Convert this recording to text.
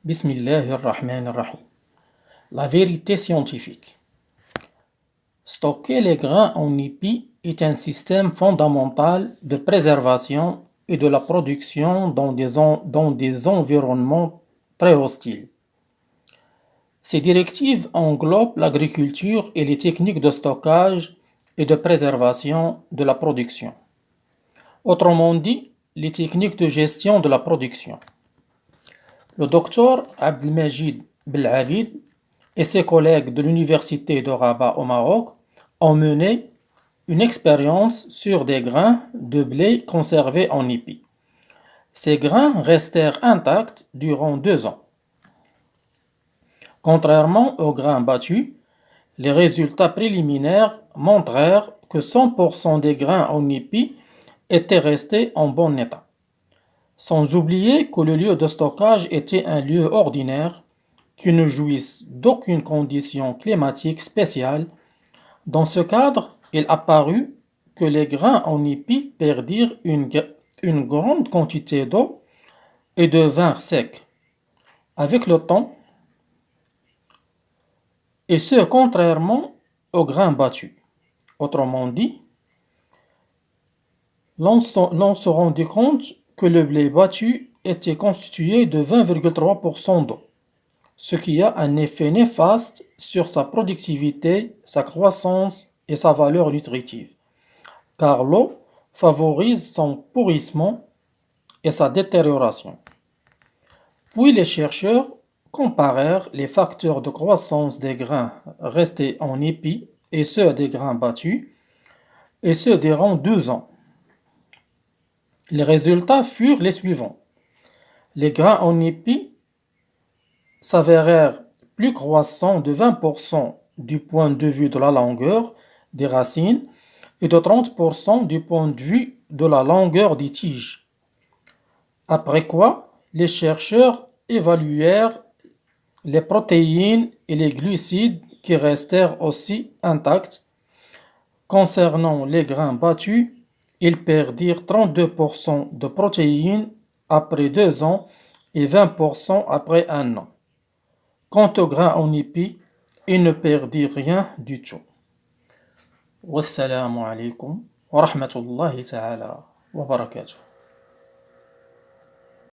Bismillahirrahmanirrahim. La vérité scientifique. Stocker les grains en épi est un système fondamental de préservation et de la production dans des environnements très hostiles. Ces directives englobent l'agriculture et les techniques de stockage et de préservation de la production. Autrement dit, les techniques de gestion de la production. Le docteur Abdelmajid Belabid et ses collègues de l'université de Rabat au Maroc ont mené une expérience sur des grains de blé conservés en épi. Ces grains restèrent intacts durant 2 ans. Contrairement aux grains battus, les résultats préliminaires montrèrent que 100% des grains en épi étaient restés en bon état. Sans oublier que le lieu de stockage était un lieu ordinaire qui ne jouisse d'aucune condition climatique spéciale. Dans ce cadre, il apparut que les grains en épi perdirent une grande quantité d'eau et devinrent secs avec le temps, et ce contrairement aux grains battus. Autrement dit, l'on se rendit compte que le blé battu était constitué de 20,3% d'eau, ce qui a un effet néfaste sur sa productivité, sa croissance et sa valeur nutritive, car l'eau favorise son pourrissement et sa détérioration. Puis les chercheurs comparèrent les facteurs de croissance des grains restés en épi et ceux des grains battus, et ce durant 2 ans. Les résultats furent les suivants. Les grains en épi s'avérèrent plus croissants de 20% du point de vue de la longueur des racines et de 30% du point de vue de la longueur des tiges. Après quoi, les chercheurs évaluèrent les protéines et les glucides qui restèrent aussi intacts. Concernant les grains battus, ils perdirent 32% de protéines après 2 ans et 20% après 1 an. Quant aux grains en épi, ils ne perdirent rien du tout. Wassalamu alaikum wa rahmatullahi ta'ala wa barakatuh.